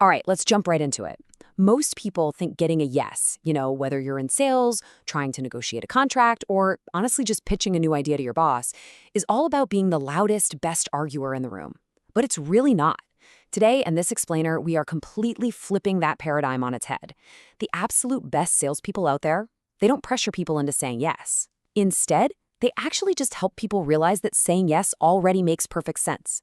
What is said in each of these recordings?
All right, let's jump right into it. Most people think getting a yes, whether you're in sales, trying to negotiate a contract, or honestly just pitching a new idea to your boss, is all about being the loudest, best arguer in the room. But it's really not. Today, in this explainer, we are completely flipping that paradigm on its head. The absolute best salespeople out there, they don't pressure people into saying yes. Instead, they actually just help people realize that saying yes already makes perfect sense.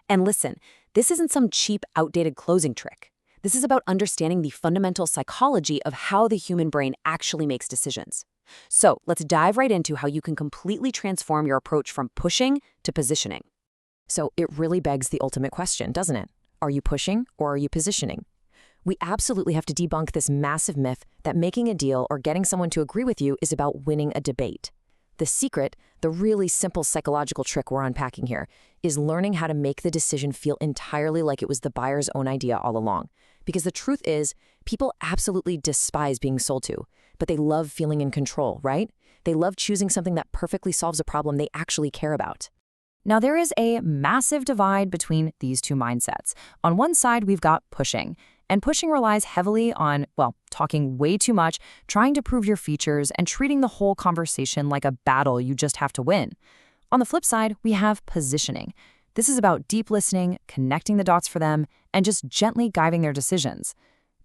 And listen, this isn't some cheap, outdated closing trick. This is about understanding the fundamental psychology of how the human brain actually makes decisions. So let's dive right into how you can completely transform your approach from pushing to positioning. So it really begs the ultimate question, doesn't it? Are you pushing or are you positioning? We absolutely have to debunk this massive myth that making a deal or getting someone to agree with you is about winning a debate. The secret, the really simple psychological trick we're unpacking here, is learning how to make the decision feel entirely like it was the buyer's own idea all along. Because the truth is, people absolutely despise being sold to, but they love feeling in control, right? They love choosing something that perfectly solves a problem they actually care about. Now, there is a massive divide between these two mindsets. On one side, we've got pushing. And pushing relies heavily on, talking way too much, trying to prove your features, and treating the whole conversation like a battle you just have to win. On the flip side, we have positioning. This is about deep listening, connecting the dots for them, and just gently guiding their decisions.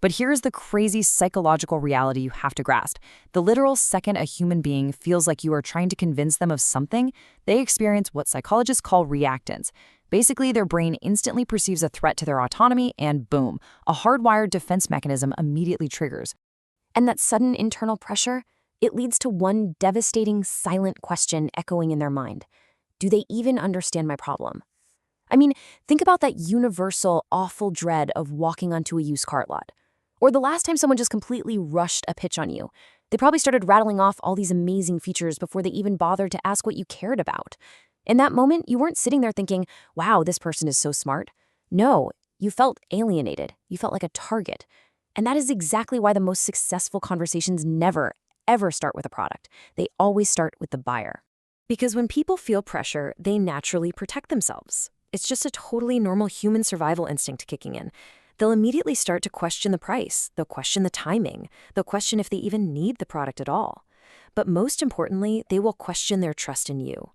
But here's the crazy psychological reality you have to grasp. The literal second a human being feels like you are trying to convince them of something, they experience what psychologists call reactance. Basically, their brain instantly perceives a threat to their autonomy and boom, a hardwired defense mechanism immediately triggers. And that sudden internal pressure, it leads to one devastating, silent question echoing in their mind. Do they even understand my problem? I mean, think about that universal, awful dread of walking onto a used car lot. Or the last time someone just completely rushed a pitch on you. They probably started rattling off all these amazing features before they even bothered to ask what you cared about. In that moment, you weren't sitting there thinking, wow, this person is so smart. No, you felt alienated. You felt like a target. And that is exactly why the most successful conversations never, ever start with a product. They always start with the buyer. Because when people feel pressure, they naturally protect themselves. It's just a totally normal human survival instinct kicking in. They'll immediately start to question the price. They'll question the timing. They'll question if they even need the product at all. But most importantly, they will question their trust in you.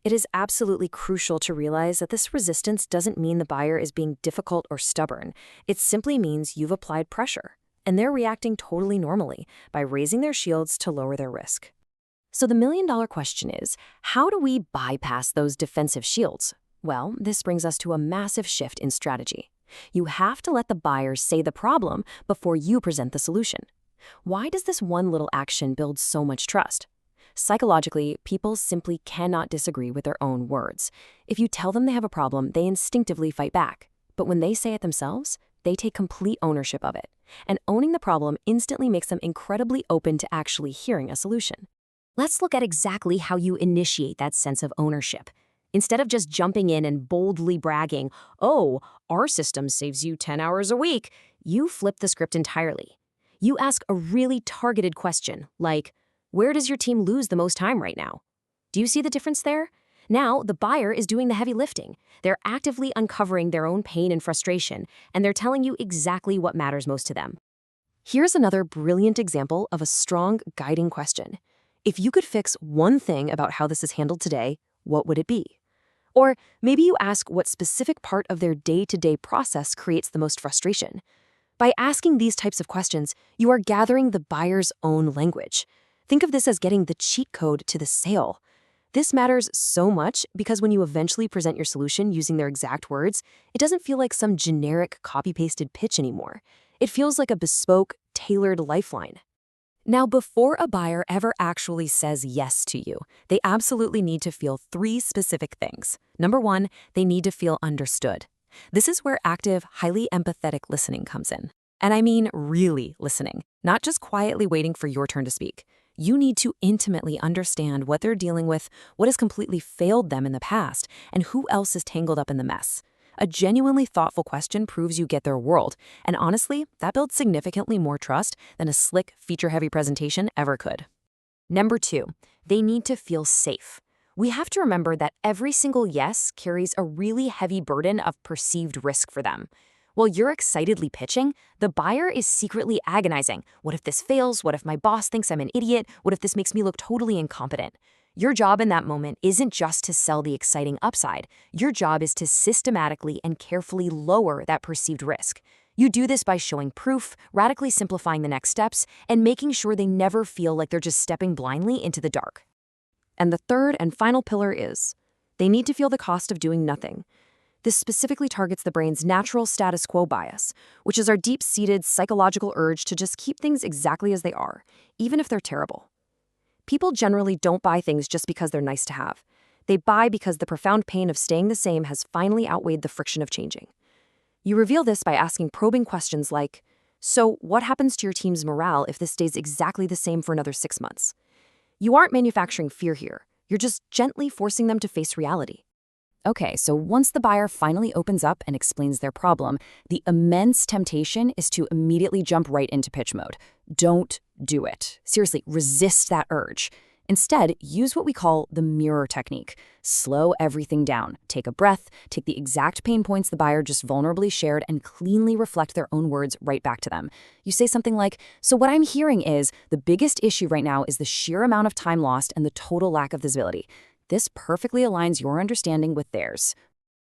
It is absolutely crucial to realize that this resistance doesn't mean the buyer is being difficult or stubborn. It simply means you've applied pressure, and they're reacting totally normally by raising their shields to lower their risk. So the million-dollar question is, how do we bypass those defensive shields? Well, this brings us to a massive shift in strategy. You have to let the buyers say the problem before you present the solution. Why does this one little action build so much trust? Psychologically, people simply cannot disagree with their own words. If you tell them they have a problem, they instinctively fight back. But when they say it themselves, they take complete ownership of it. And owning the problem instantly makes them incredibly open to actually hearing a solution. Let's look at exactly how you initiate that sense of ownership. Instead of just jumping in and boldly bragging, oh, our system saves you 10 hours a week, you flip the script entirely. You ask a really targeted question, like, where does your team lose the most time right now? Do you see the difference there? Now, the buyer is doing the heavy lifting. They're actively uncovering their own pain and frustration, and they're telling you exactly what matters most to them. Here's another brilliant example of a strong guiding question. If you could fix one thing about how this is handled today, what would it be? Or maybe you ask what specific part of their day-to-day process creates the most frustration. By asking these types of questions, you are gathering the buyer's own language. Think of this as getting the cheat code to the sale. This matters so much because when you eventually present your solution using their exact words, it doesn't feel like some generic copy-pasted pitch anymore. It feels like a bespoke, tailored lifeline. Now, before a buyer ever actually says yes to you, they absolutely need to feel 3 specific things. Number 1, they need to feel understood. This is where active, highly empathetic listening comes in. And I mean really listening, not just quietly waiting for your turn to speak. You need to intimately understand what they're dealing with, what has completely failed them in the past, and who else is tangled up in the mess. A genuinely thoughtful question proves you get their world, and honestly, that builds significantly more trust than a slick, feature-heavy presentation ever could. Number 2, they need to feel safe. We have to remember that every single yes carries a really heavy burden of perceived risk for them. While you're excitedly pitching, the buyer is secretly agonizing. What if this fails? What if my boss thinks I'm an idiot? What if this makes me look totally incompetent? Your job in that moment isn't just to sell the exciting upside. Your job is to systematically and carefully lower that perceived risk. You do this by showing proof, radically simplifying the next steps, and making sure they never feel like they're just stepping blindly into the dark. And the third and final pillar is, they need to feel the cost of doing nothing. This specifically targets the brain's natural status quo bias, which is our deep-seated psychological urge to just keep things exactly as they are, even if they're terrible. People generally don't buy things just because they're nice to have. They buy because the profound pain of staying the same has finally outweighed the friction of changing. You reveal this by asking probing questions like, so what happens to your team's morale if this stays exactly the same for another 6 months? You aren't manufacturing fear here. You're just gently forcing them to face reality. Okay, so once the buyer finally opens up and explains their problem, the immense temptation is to immediately jump right into pitch mode. Don't do it. Seriously, resist that urge. Instead, use what we call the mirror technique. Slow everything down. Take a breath, take the exact pain points the buyer just vulnerably shared, and cleanly reflect their own words right back to them. You say something like, so what I'm hearing is, the biggest issue right now is the sheer amount of time lost and the total lack of visibility. This perfectly aligns your understanding with theirs.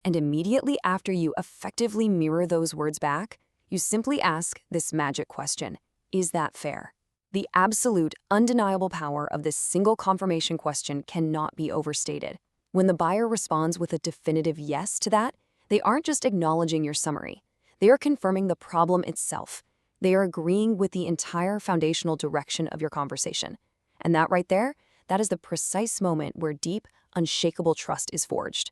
And immediately after you effectively mirror those words back, you simply ask this magic question, is that fair? The absolute, undeniable power of this single confirmation question cannot be overstated. When the buyer responds with a definitive yes to that, they aren't just acknowledging your summary. They are confirming the problem itself. They are agreeing with the entire foundational direction of your conversation. And that right there, that is the precise moment where deep, unshakable trust is forged.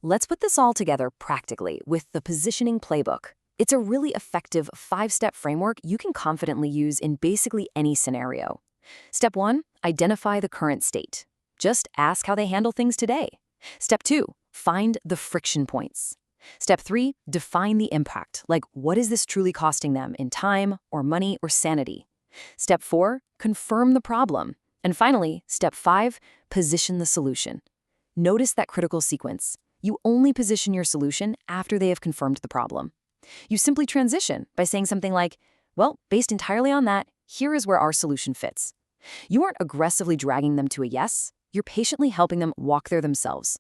Let's put this all together practically with the positioning playbook. It's a really effective 5-step framework you can confidently use in basically any scenario. Step 1, identify the current state. Just ask how they handle things today. Step 2, find the friction points. Step 3, define the impact, like what is this truly costing them in time or money or sanity. Step 4, confirm the problem. And finally, step 5, position the solution. Notice that critical sequence. You only position your solution after they have confirmed the problem. You simply transition by saying something like, well, based entirely on that, here is where our solution fits. You aren't aggressively dragging them to a yes, you're patiently helping them walk there themselves.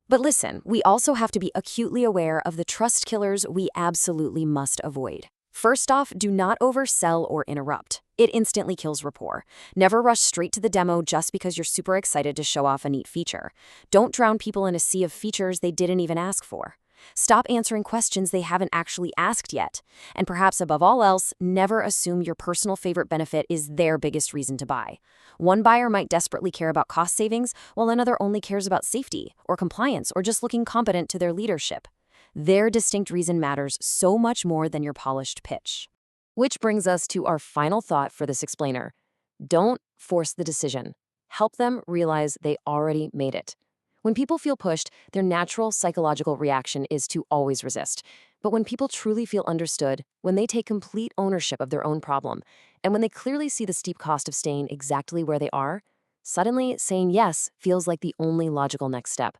But listen, we also have to be acutely aware of the trust killers we absolutely must avoid. First off, do not oversell or interrupt. It instantly kills rapport. Never rush straight to the demo just because you're super excited to show off a neat feature. Don't drown people in a sea of features they didn't even ask for. Stop answering questions they haven't actually asked yet. And perhaps above all else, never assume your personal favorite benefit is their biggest reason to buy. One buyer might desperately care about cost savings, while another only cares about safety or compliance or just looking competent to their leadership. Their distinct reason matters so much more than your polished pitch. Which brings us to our final thought for this explainer. Don't force the decision. Help them realize they already made it. When people feel pushed, their natural psychological reaction is to always resist. But when people truly feel understood, when they take complete ownership of their own problem, and when they clearly see the steep cost of staying exactly where they are, suddenly saying yes feels like the only logical next step.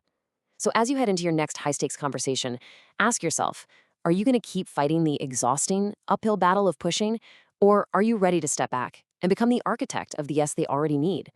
So as you head into your next high-stakes conversation, ask yourself, are you going to keep fighting the exhausting, uphill battle of pushing, or are you ready to step back and become the architect of the yes they already need?